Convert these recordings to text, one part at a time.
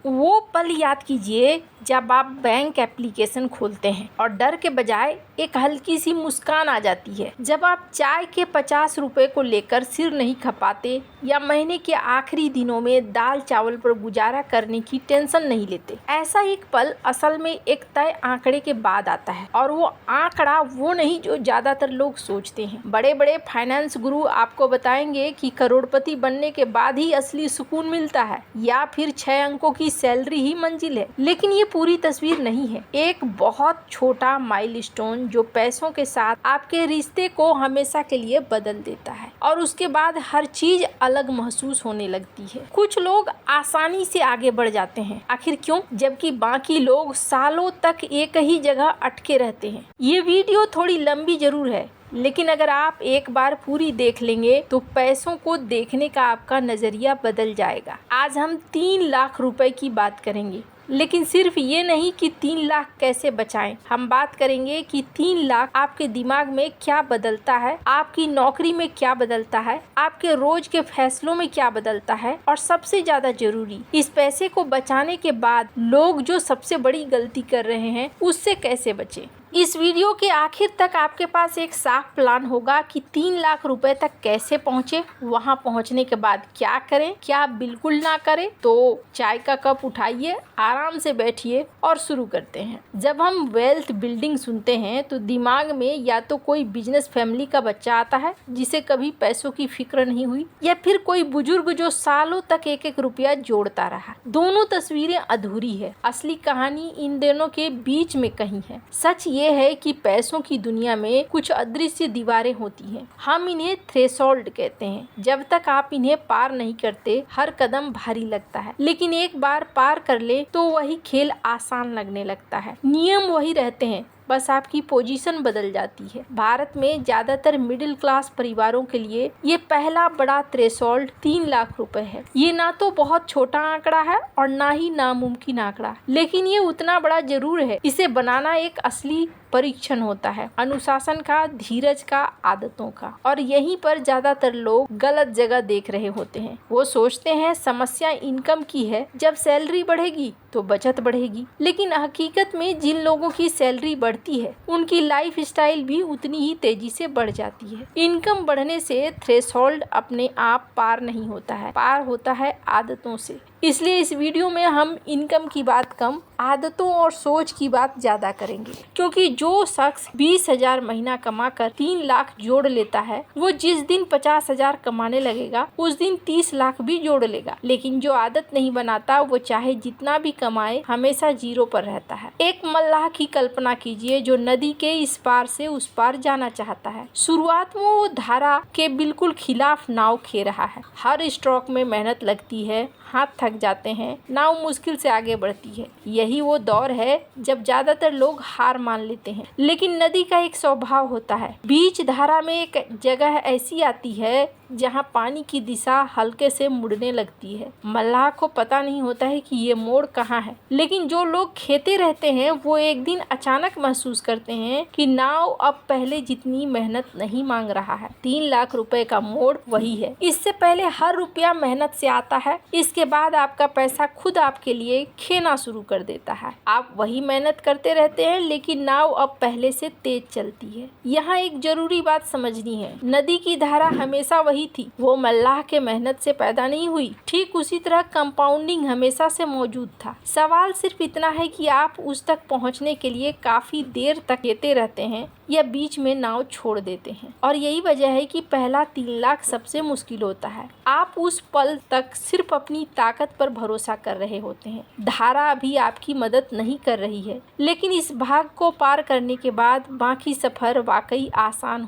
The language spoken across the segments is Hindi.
वो पल याद कीजिए जब आप बैंक एप्लीकेशन खोलते हैं और डर के बजाय एक हल्की सी मुस्कान आ जाती है, जब आप चाय के 50 रुपए को लेकर सिर नहीं खपाते या महीने के आखिरी दिनों में दाल चावल पर गुजारा करने की टेंशन नहीं लेते। ऐसा एक पल असल में एक तय आंकड़े के बाद आता है, और वो आंकड़ा वो नहीं जो ज्यादातर लोग सोचते हैं। बड़े बड़े फाइनेंस गुरु आपको बताएंगे कि करोड़पति बनने के बाद ही असली सुकून मिलता है, या फिर 6 अंकों की सैलरी ही मंजिल है। लेकिन ये पूरी तस्वीर नहीं है। एक बहुत छोटा माइलस्टोन जो पैसों के साथ आपके रिश्ते को हमेशा के लिए बदल देता है, और उसके बाद हर चीज अलग महसूस होने लगती है। कुछ लोग आसानी से आगे बढ़ जाते हैं, आखिर क्यों? जबकि बाकी लोग सालों तक एक ही जगह अटके रहते हैं। ये वीडियो थोड़ी लंबी जरूर है, लेकिन अगर आप एक बार पूरी देख लेंगे तो पैसों को देखने का आपका नजरिया बदल जाएगा। आज हम 3 लाख रुपए की बात करेंगे, लेकिन सिर्फ ये नहीं कि 3 लाख कैसे बचाएं। हम बात करेंगे कि 3 लाख आपके दिमाग में क्या बदलता है, आपकी नौकरी में क्या बदलता है, आपके रोज के फैसलों में क्या बदलता है, और सबसे ज्यादा जरूरी, इस पैसे को बचाने के बाद लोग जो सबसे बड़ी गलती कर रहे हैं उससे कैसे बचें। इस वीडियो के आखिर तक आपके पास एक साफ प्लान होगा कि 3 लाख रुपए तक कैसे पहुंचे, वहां पहुंचने के बाद क्या करें, क्या बिल्कुल ना करें। तो चाय का कप उठाइए, आराम से बैठिए और शुरू करते हैं। जब हम वेल्थ बिल्डिंग सुनते हैं तो दिमाग में या तो कोई बिजनेस फैमिली का बच्चा आता है जिसे कभी पैसों की फिक्र नहीं हुई, या फिर कोई बुजुर्ग जो सालों तक एक एक रुपया जोड़ता रहा। दोनों तस्वीरें अधूरी है। असली कहानी इन दोनों के बीच में कहीं है। सच ये है कि पैसों की दुनिया में कुछ अदृश्य दीवारें होती हैं। हम इन्हें थ्रेशोल्ड कहते हैं। जब तक आप इन्हें पार नहीं करते हर कदम भारी लगता है, लेकिन एक बार पार कर ले तो वही खेल आसान लगने लगता है। नियम वही रहते हैं, बस आपकी पोजीशन बदल जाती है। भारत में ज्यादातर मिडिल क्लास परिवारों के लिए ये पहला बड़ा थ्रेशोल्ड 3 लाख रुपए है। ये ना तो बहुत छोटा आंकड़ा है और ना ही नामुमकिन आंकड़ा, लेकिन ये उतना बड़ा जरूर है। इसे बनाना एक असली परीक्षण होता है, अनुशासन का, धीरज का, आदतों का। और यहीं पर ज्यादातर लोग गलत जगह देख रहे होते हैं। वो सोचते हैं समस्या इनकम की है, जब सैलरी बढ़ेगी तो बचत बढ़ेगी। लेकिन हकीकत में जिन लोगों की सैलरी बढ़ती है उनकी लाइफ स्टाइल भी उतनी ही तेजी से बढ़ जाती है। इनकम बढ़ने से थ्रेशोल्ड अपने आप पार नहीं होता है, पार होता है आदतों से। इसलिए इस वीडियो में हम इनकम की बात कम, आदतों और सोच की बात ज्यादा करेंगे। क्योंकि जो शख्स 20,000 महीना कमाकर 3 लाख जोड़ लेता है, वो जिस दिन 50,000 कमाने लगेगा उस दिन 30 लाख भी जोड़ लेगा। लेकिन जो आदत नहीं बनाता वो चाहे जितना भी कमाए हमेशा जीरो पर रहता है। एक मल्लाह की कल्पना कीजिए जो नदी के इस पार से उस पार जाना चाहता है। शुरुआत में वो धारा के बिल्कुल खिलाफ नाव खे रहा है। हर स्ट्रोक में मेहनत लगती है, हाथ थक जाते हैं, नाव मुश्किल से आगे बढ़ती है। यही वो दौर है जब ज्यादातर लोग हार मान लेते हैं। लेकिन नदी का एक स्वभाव होता है, बीच धारा में एक जगह ऐसी आती है जहाँ पानी की दिशा हल्के से मुड़ने लगती है। मल्लाह को पता नहीं होता है कि ये मोड़ कहाँ है, लेकिन जो लोग खेते रहते हैं वो एक दिन अचानक महसूस करते हैं कि नाव अब पहले जितनी मेहनत नहीं मांग रहा है। 3 लाख रुपए का मोड़ वही है। इससे पहले हर रुपया मेहनत से आता है, इसके बाद आपका पैसा खुद आपके लिए खेना शुरू कर देता है। आप वही मेहनत करते रहते हैं, लेकिन नाव अब पहले से तेज चलती है। यहाँ एक जरूरी बात समझनी है, नदी की धारा हमेशा वही थी, वो मल्लाह के मेहनत से पैदा नहीं हुई। ठीक उसी तरह कंपाउंडिंग हमेशा से मौजूद था। सवाल सिर्फ इतना है कि आप उस तक पहुंचने के लिए काफी देर तक लेते रहते हैं या बीच में नाव छोड़ देते हैं। और यही वजह है कि पहला 3 लाख सबसे मुश्किल होता है। आप उस पल तक सिर्फ अपनी ताकत पर भरोसा कर रहे होते हैं। धारा अभी आपकी मदद नहीं कर रही है, लेकिन इस भाग को पार करने के बाद बाकी सफर वाकई आसान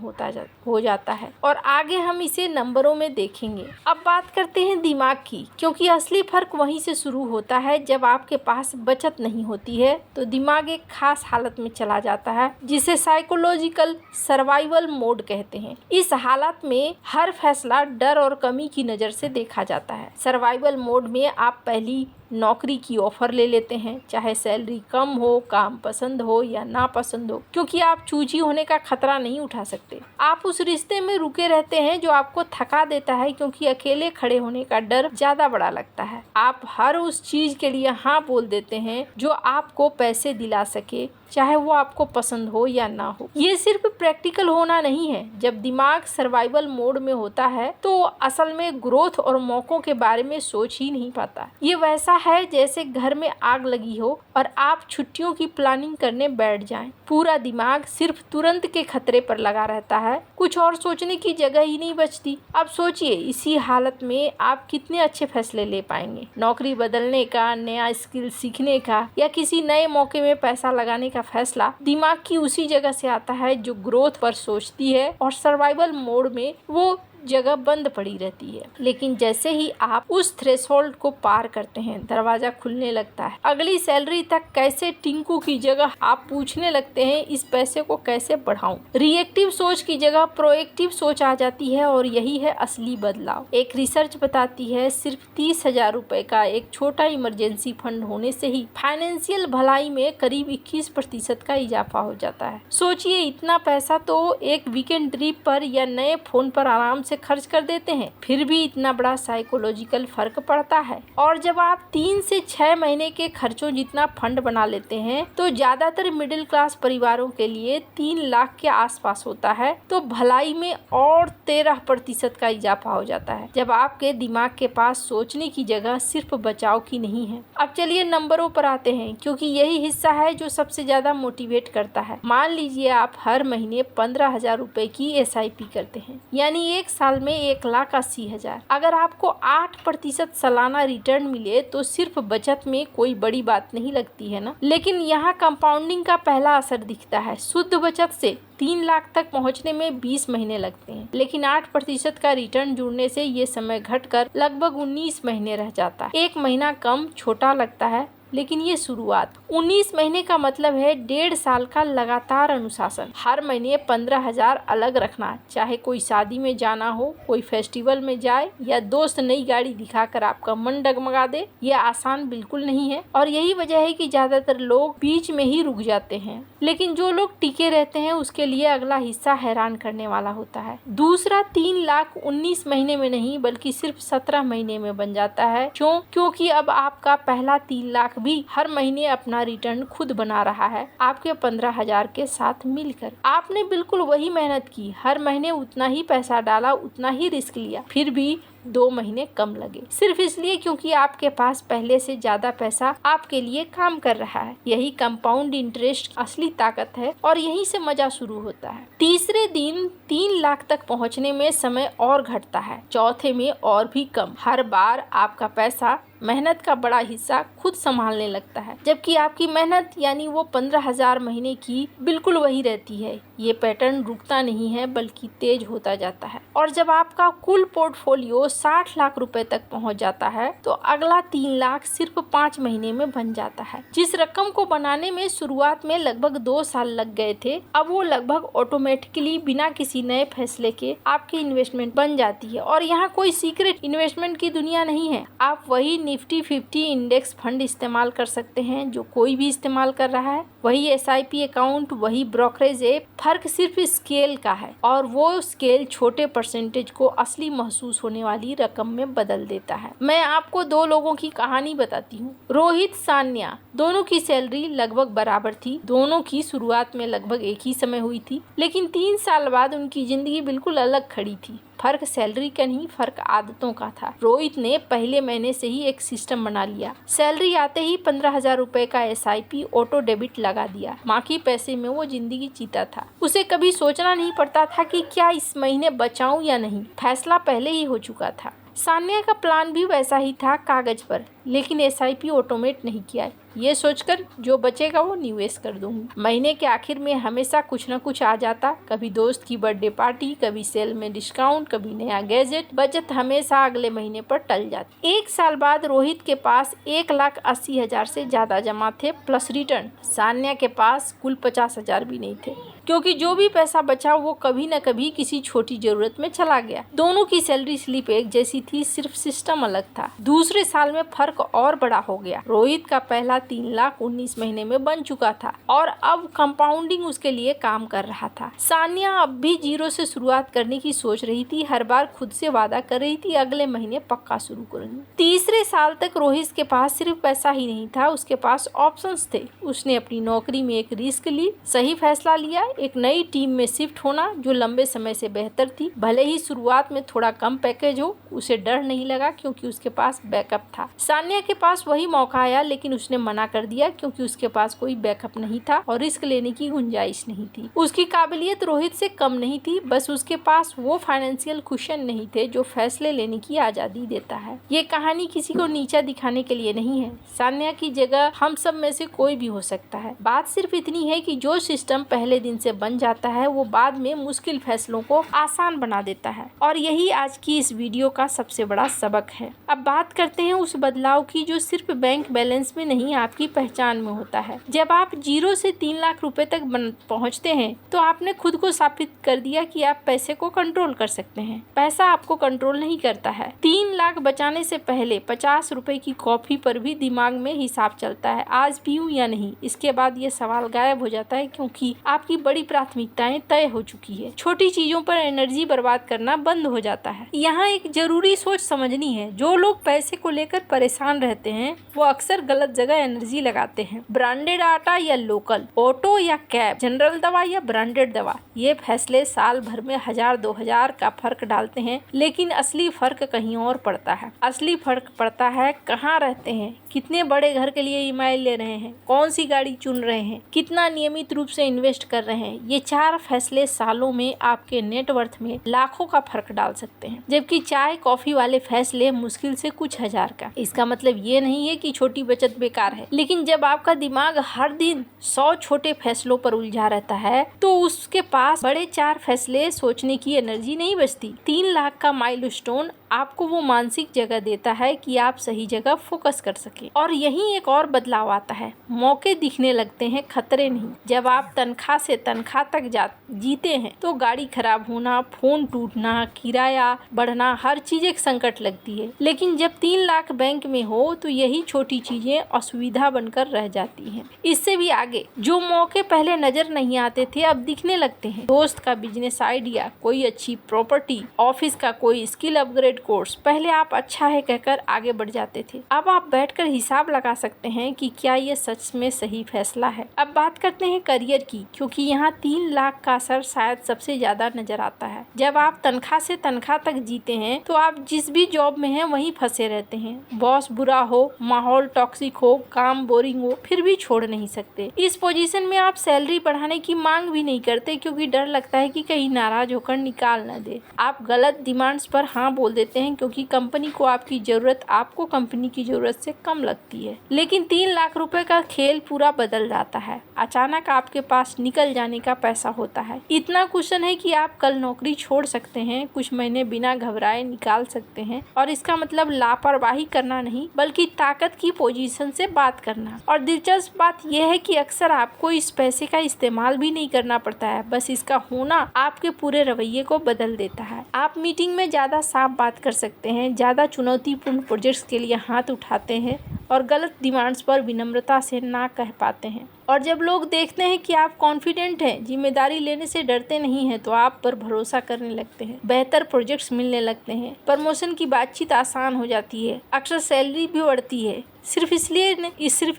हो जाता है। और आगे हम इसे नंबरों में देखेंगे। अब बात करते हैं दिमाग की, क्योंकि असली फर्क वहीं से शुरू होता है। जब आपके पास बचत नहीं होती है तो दिमाग एक खास हालत में चला जाता है जिसे साइकोलॉजी साइकोलॉजिकल सर्वाइवल मोड कहते हैं। इस हालत में हर फैसला डर और कमी की नज़र से देखा जाता है। सर्वाइवल मोड में आप पहली नौकरी की ऑफर ले लेते हैं, चाहे सैलरी कम हो, काम पसंद हो या ना पसंद हो, क्योंकि आप चूजी होने का खतरा नहीं उठा सकते। आप उस रिश्ते में रुके रहते हैं जो आपको थका देता है, क्योंकि अकेले खड़े होने का डर ज्यादा बड़ा लगता है। आप हर उस चीज के लिए हाँ बोल देते हैं जो आपको पैसे दिला सके, चाहे वो आपको पसंद हो या ना हो। ये सिर्फ प्रैक्टिकल होना नहीं है। जब दिमाग सर्वाइवल मोड में होता है तो असल में ग्रोथ और मौकों के बारे में सोच ही नहीं पाता। ये वैसा है जैसे घर में आग लगी हो और आप छुट्टियों की प्लानिंग करने बैठ जाएं। पूरा दिमाग सिर्फ तुरंत के खतरे पर लगा रहता है, कुछ और सोचने की जगह ही नहीं बचती। अब सोचिए, इसी हालत में आप कितने अच्छे फैसले ले पाएंगे। नौकरी बदलने का, नया स्किल सीखने का या किसी नए मौके में पैसा लगाने का फैसला दिमाग की उसी जगह से आता है जो ग्रोथ पर सोचती है, और सर्वाइवल मोड में वो जगह बंद पड़ी रहती है। लेकिन जैसे ही आप उस थ्रेशोल्ड को पार करते हैं, दरवाजा खुलने लगता है। अगली सैलरी तक कैसे टिंकू की जगह आप पूछने लगते हैं, इस पैसे को कैसे बढ़ाऊं। रिएक्टिव सोच की जगह प्रोएक्टिव सोच आ जाती है, और यही है असली बदलाव। एक रिसर्च बताती है सिर्फ 30,000 रुपए का एक छोटा इमरजेंसी फंड होने से ही फाइनेंशियल भलाई में करीब 21% का इजाफा हो जाता है। सोचिए, इतना पैसा तो एक वीकेंड ट्रिप पर या नए फोन पर आराम से खर्च कर देते हैं, फिर भी इतना बड़ा साइकोलॉजिकल फर्क पड़ता है। और जब आप 3 से 6 महीने के खर्चों जितना फंड बना लेते हैं तो ज्यादातर मिडिल क्लास परिवारों के लिए 3 लाख के आसपास होता है, तो भलाई में और 13% का इजाफा हो जाता है। जब आपके दिमाग के पास सोचने की जगह सिर्फ बचाव की नहीं है। अब चलिए नंबरों पर आते हैं, क्योंकि यही हिस्सा है जो सबसे ज्यादा मोटिवेट करता है। मान लीजिए आप हर महीने 15,000 रुपए की SIP करते हैं, यानी एक साल में 1,80,000। अगर आपको 8% सालाना रिटर्न मिले तो सिर्फ बचत में कोई बड़ी बात नहीं लगती है ना। लेकिन यहाँ कंपाउंडिंग का पहला असर दिखता है। शुद्ध बचत से 3 लाख तक पहुँचने में 20 महीने लगते हैं, लेकिन 8% का रिटर्न जुड़ने से ये समय घटकर लगभग 19 महीने रह जाता है। एक महीना कम छोटा लगता है, लेकिन ये शुरुआत। 19 महीने का मतलब है 1.5 साल का लगातार अनुशासन। हर महीने 15,000 अलग रखना, चाहे कोई शादी में जाना हो, कोई फेस्टिवल में जाए या दोस्त नई गाड़ी दिखाकर आपका मन डगमगा दे। ये आसान बिल्कुल नहीं है, और यही वजह है कि ज्यादातर लोग बीच में ही रुक जाते हैं। लेकिन जो लोग टिके रहते हैं उसके लिए अगला हिस्सा हैरान करने वाला होता है। दूसरा 3 लाख 19 महीने में नहीं बल्कि सिर्फ 17 महीने में बन जाता है। क्योंकि अब आपका पहला 3 लाख भी हर महीने अपना रिटर्न खुद बना रहा है, आपके 15,000 के साथ मिलकर। आपने बिल्कुल वही मेहनत की, हर महीने उतना ही पैसा डाला, उतना ही रिस्क लिया, फिर भी 2 महीने कम लगे, सिर्फ इसलिए क्योंकि आपके पास पहले से ज्यादा पैसा आपके लिए काम कर रहा है। यही कंपाउंड इंटरेस्ट असली ताकत है, और यहीं से मजा शुरू होता है। तीसरे दिन 3 लाख तक पहुंचने में समय और घटता है, चौथे में और भी कम। हर बार आपका पैसा मेहनत का बड़ा हिस्सा खुद संभालने लगता है, जबकि आपकी मेहनत यानी वो 15,000 महीने की बिल्कुल वही रहती है। ये पैटर्न रुकता नहीं है बल्कि तेज होता जाता है, और जब आपका कुल पोर्टफोलियो 60 लाख रुपए तक पहुंच जाता है तो अगला 3 लाख सिर्फ 5 महीने में बन जाता है। जिस रकम को बनाने में शुरुआत में लगभग 2 साल लग गए थे, अब वो लगभग ऑटोमेटिकली बिना किसी नए फैसले के आपकी इन्वेस्टमेंट बन जाती है। और यहाँ कोई सीक्रेट इन्वेस्टमेंट की दुनिया नहीं है। आप वही निफ्टी 50 इंडेक्स फंड इस्तेमाल कर सकते हैं जो कोई भी इस्तेमाल कर रहा है, वही SIP अकाउंट, वही ब्रोकरेज ऐप। फर्क सिर्फ स्केल का है, और वो स्केल छोटे परसेंटेज को असली महसूस होने वाली रकम में बदल देता है। मैं आपको 2 लोगों की कहानी बताती हूँ। रोहित, सान्या, दोनों की सैलरी लगभग बराबर थी। दोनों की शुरुआत में लगभग एक ही समय हुई थी, लेकिन 3 साल बाद उनकी जिंदगी बिल्कुल अलग खड़ी थी। फर्क सैलरी का नहीं, फर्क आदतों का था। रोहित ने पहले महीने से ही एक सिस्टम बना लिया। सैलरी आते ही 15,000 रुपए का SIP ऑटो डेबिट लगा दिया। बाकी पैसे में वो जिंदगी जीता था। उसे कभी सोचना नहीं पड़ता था कि क्या इस महीने बचाऊं या नहीं, फैसला पहले ही हो चुका था। सान्या का प्लान भी वैसा ही था कागज पर, लेकिन एसआईपी ऑटोमेट नहीं किया। ये सोचकर जो बचेगा वो निवेश कर दूंगी। महीने के आखिर में हमेशा कुछ न कुछ आ जाता, कभी दोस्त की बर्थडे पार्टी, कभी सेल में डिस्काउंट, कभी नया गैजेट। बचत हमेशा अगले महीने पर टल जाती। 1 साल बाद रोहित के पास 1,80,000 से ज्यादा जमा थे प्लस रिटर्न। सान्या के पास कुल 50,000 भी नहीं थे, क्योंकि जो भी पैसा बचा वो कभी न कभी किसी छोटी जरूरत में चला गया। दोनों की सैलरी स्लिप एक जैसी थी, सिर्फ सिस्टम अलग था। दूसरे साल में फर्क और बड़ा हो गया। रोहित का पहला 3,19,000 महीने में बन चुका था और अब कंपाउंडिंग उसके लिए काम कर रहा था। सान्या अब भी 0 से शुरुआत करने की सोच रही थी। हर बार खुद से वादा कर रही थी अगले महीने पक्का शुरू करूंगी। तीसरे साल तक रोहित के पास सिर्फ पैसा ही नहीं था, उसके पास ऑप्शंस थे। उसने अपनी नौकरी में एक रिस्क ली, सही फैसला लिया, एक नई टीम में शिफ्ट होना जो लंबे समय से बेहतर थी। भले ही शुरुआत में थोड़ा कम पैकेज हो, उसे डर नहीं लगा क्योंकि उसके पास बैकअप था। सान्या के पास वही मौका आया, लेकिन उसने मना कर दिया क्योंकि उसके पास कोई बैकअप नहीं था और रिस्क लेने की गुंजाइश नहीं थी। उसकी काबिलियत रोहित से कम नहीं थी, बस उसके पास वो फाइनेंशियल कुशन नहीं थे जो फैसले लेने की आजादी देता है। ये कहानी किसी को नीचा दिखाने के लिए नहीं है। सान्या की जगह हम सब में से कोई भी हो सकता है। बात सिर्फ इतनी है कि जो सिस्टम पहले दिन से बन जाता है वो बाद में मुश्किल फैसलों को आसान बना देता है। और यही आज की इस वीडियो का सबसे बड़ा सबक है। अब बात करते हैं उस बदलाव की जो सिर्फ बैंक बैलेंस में नहीं, आपकी पहचान में होता है। जब आप 0 से 3 लाख रुपए तक पहुंचते हैं तो आपने खुद को साबित कर दिया कि आप पैसे को कंट्रोल कर सकते हैं। पैसा आपको कंट्रोल नहीं करता है। 3 लाख बचाने से पहले 50 रुपए की कॉफी पर भी दिमाग में हिसाब चलता है, आज पीऊं या नहीं। इसके बाद ये सवाल गायब हो जाता है क्योंकि आपकी बड़ी प्राथमिकताएं तय हो चुकी है। छोटी चीजों पर एनर्जी बर्बाद करना बंद हो जाता है। यहाँ एक जरूरी सोच समझनी है। जो लोग पैसे को लेकर परेशान रहते हैं वो अक्सर गलत जगह एनर्जी लगाते हैं। ब्रांडेड आटा या लोकल, ऑटो या कैब, जनरल दवा या ब्रांडेड दवा, ये फैसले साल भर में 1,000-2,000 का फर्क डालते हैं, लेकिन असली फर्क कहीं और पड़ता है। असली फर्क पड़ता है कहाँ रहते हैं, कितने बड़े घर के लिए ईएमआई ले रहे हैं, कौन सी गाड़ी चुन रहे हैं, कितना नियमित रूप से इन्वेस्ट कर रहे हैं। ये 4 फैसले सालों में आपके नेटवर्थ में लाखों का फर्क डाल सकते हैं, जबकि चाय कॉफी वाले फैसले मुश्किल से कुछ हजार का। इसका मतलब ये नहीं है कि छोटी बचत बेकार है, लेकिन जब आपका दिमाग हर दिन 100 छोटे फैसलों पर उलझा रहता है तो उसके पास बड़े 4 फैसले सोचने की एनर्जी नहीं बचती। 3 लाख का माइलस्टोन आपको वो मानसिक जगह देता है कि आप सही जगह फोकस कर सके। और यहीं एक और बदलाव आता है, मौके दिखने लगते हैं, खतरे नहीं। जब आप तनख्वाह से तनख्वाह तक जीते हैं तो गाड़ी खराब होना, फोन टूटना, किराया बढ़ना, हर चीज एक संकट लगती है। लेकिन जब 3 लाख बैंक में हो तो यही छोटी चीजें असुविधा बनकर रह जाती हैं। इससे भी आगे जो मौके पहले नजर नहीं आते थे अब दिखने लगते हैं। दोस्त का बिजनेस आइडिया, कोई अच्छी प्रॉपर्टी, ऑफिस का कोई स्किल अपग्रेड कोर्स। पहले आप अच्छा है कहकर आगे बढ़ जाते थे, अब आप बैठकर हिसाब लगा सकते हैं कि क्या ये सच में सही फैसला है। अब बात करते हैं करियर की, क्योंकि यहाँ 3 लाख का असर शायद सबसे ज्यादा नजर आता है। जब आप तनख्वाह से तनख्वाह तक जीते हैं तो आप जिस भी जॉब में हैं वहीं फंसे रहते हैं। बॉस बुरा हो, माहौल टॉक्सिक हो, काम बोरिंग हो, फिर भी छोड़ नहीं सकते। इस पोजीशन में आप सैलरी बढ़ाने की मांग भी नहीं करते क्योंकि डर लगता है कि कहीं नाराज होकर निकाल न दे। आप गलत डिमांड्स पर हाँ बोल देते हैं क्योंकि कंपनी को आपकी जरूरत आपको कंपनी की जरूरत से कम लगती है। लेकिन 3 लाख रुपए का खेल पूरा बदल जाता है। अचानक आपके पास निकल जाने का पैसा होता है, इतना कुशन है कि आप कल नौकरी छोड़ सकते हैं, कुछ महीने बिना घबराए निकाल सकते हैं। और इसका मतलब लापरवाही करना नहीं बल्कि ताकत की पोजीशन से बात करना। और दिलचस्प बात यह है कि अक्सर आपको इस पैसे का इस्तेमाल भी नहीं करना पड़ता है, बस इसका होना आपके पूरे रवैये को बदल देता है। आप मीटिंग में ज्यादा साफ बात कर सकते हैं, ज्यादा चुनौतीपूर्ण प्रोजेक्ट्स के लिए हाथ उठाते हैं और गलत डिमांड्स पर विनम्रता से ना कह पाते हैं। और जब लोग देखते हैं कि आप कॉन्फिडेंट हैं, जिम्मेदारी लेने से डरते नहीं हैं, तो आप पर भरोसा करने लगते हैं, बेहतर प्रोजेक्ट्स मिलने लगते हैं, प्रमोशन की बातचीत आसान हो जाती है, अक्सर सैलरी भी बढ़ती है। सिर्फ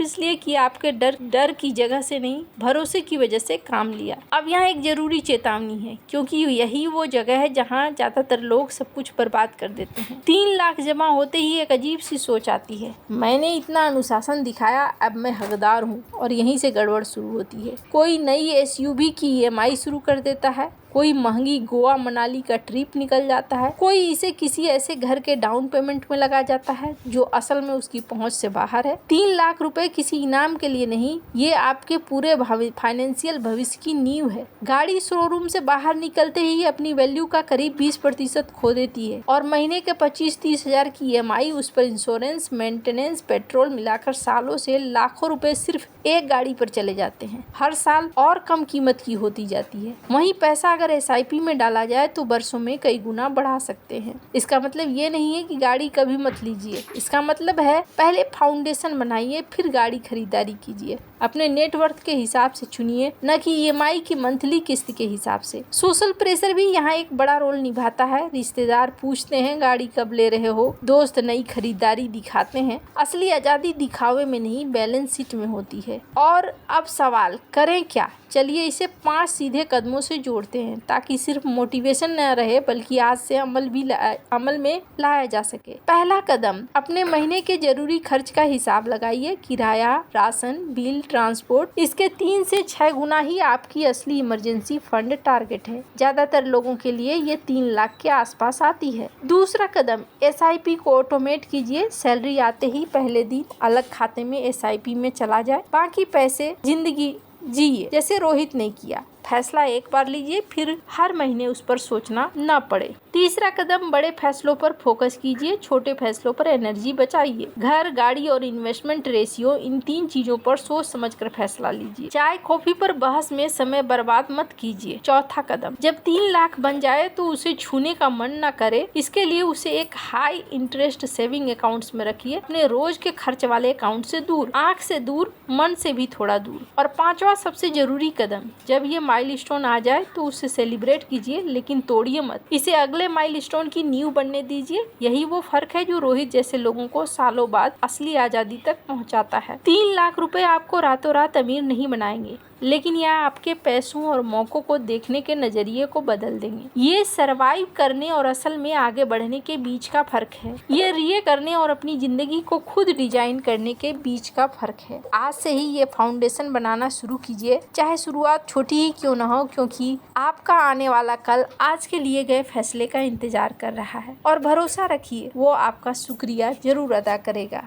इसलिए कि आपके डर की जगह से नहीं, भरोसे की वजह से काम लिया। अब यहाँ एक जरूरी चेतावनी है, क्योंकि यही वो जगह है जहाँ ज्यादातर लोग सब कुछ बर्बाद कर देते हैं। 3 लाख जमा होते ही एक अजीब सी सोच आती है, मैंने इतना अनुशासन दिखाया, अब मैं हकदार हूँ। और यहीं से गड़बड़ शुरू होती है। कोई नई SUV की EMI शुरू कर देता है, कोई महंगी गोवा मनाली का ट्रिप निकल जाता है, कोई इसे किसी ऐसे घर के डाउन पेमेंट में लगा जाता है जो असल में उसकी पहुंच से बाहर है। 3 लाख रुपए किसी इनाम के लिए नहीं, ये आपके पूरे फाइनेंशियल भविष्य की नींव है। गाड़ी शोरूम से बाहर निकलते ही अपनी वैल्यू का करीब 20% खो देती है और महीने के 25-30 हजार की EMI, उस पर इंश्योरेंस, मेंटेनेंस, पेट्रोल मिलाकर सालों से लाखों रुपए सिर्फ एक गाड़ी पर चले जाते हैं। हर साल और कम कीमत की होती जाती है। वहीं पैसा अगर SIP में डाला जाए तो वर्षों में कई गुना बढ़ा सकते हैं। इसका मतलब ये नहीं है कि गाड़ी कभी मत लीजिए, इसका मतलब है पहले फाउंडेशन बनाइए, फिर गाड़ी खरीदारी कीजिए। अपने नेटवर्थ के हिसाब से चुनिए, न कि EMI की मंथली किस्त के हिसाब से। सोशल प्रेशर भी यहाँ एक बड़ा रोल निभाता है। रिश्तेदार पूछते हैं गाड़ी कब ले रहे हो, दोस्त नई खरीदारी दिखाते हैं। असली आजादी दिखावे में नहीं, बैलेंस शीट में होती है। और अब सवाल, करें क्या? चलिए इसे 5 सीधे कदमों से जोड़ते हैं ताकि सिर्फ मोटिवेशन न रहे बल्कि आज से अमल में लाया जा सके। पहला कदम, अपने महीने के जरूरी खर्च का हिसाब लगाइए। किराया, राशन, बिल, ट्रांसपोर्ट, इसके 3 से 6 गुना ही आपकी असली इमरजेंसी फंड टारगेट है। ज्यादातर लोगों के लिए ये 3 लाख के आसपास आती है। दूसरा कदम, SIP को ऑटोमेट कीजिए। सैलरी आते ही पहले दिन अलग खाते में SIP में चला जाए, बाकी पैसे जिंदगी जिए जैसे रोहित ने किया। फैसला एक बार लीजिए, फिर हर महीने उस पर सोचना न पड़े। तीसरा कदम, बड़े फैसलों पर फोकस कीजिए, छोटे फैसलों पर एनर्जी बचाइए। घर, गाड़ी और इन्वेस्टमेंट रेशियो, इन 3 चीजों पर सोच समझकर फैसला लीजिए। चाय कॉफी पर बहस में समय बर्बाद मत कीजिए। चौथा कदम, जब 3 लाख बन जाए तो उसे छूने का मन न करे, इसके लिए उसे एक हाई इंटरेस्ट सेविंग अकाउंट्स में रखिए, अपने रोज के खर्च वाले अकाउंट से दूर, आंख से दूर, मन से भी थोड़ा दूर। और 5वां सबसे जरूरी कदम, जब ये माइलस्टोन आ जाए तो उसे सेलिब्रेट कीजिए, लेकिन तोड़िए मत। इसे अगले माइलस्टोन की नींव बनने दीजिए। यही वो फर्क है जो रोहित जैसे लोगों को सालों बाद असली आजादी तक पहुंचाता है। 3 लाख रुपए आपको रातों रात अमीर नहीं बनाएंगे, लेकिन यह आपके पैसों और मौकों को देखने के नजरिए को बदल देंगे। ये सरवाइव करने और असल में आगे बढ़ने के बीच का फर्क है। ये रिये करने और अपनी जिंदगी को खुद डिजाइन करने के बीच का फर्क है। आज से ही ये फाउंडेशन बनाना शुरू कीजिए, चाहे शुरुआत छोटी ही क्यों न हो, क्योंकि आपका आने वाला कल आज के लिए गए फैसले का इंतजार कर रहा है। और भरोसा रखिए, वो आपका शुक्रिया जरूर अदा करेगा।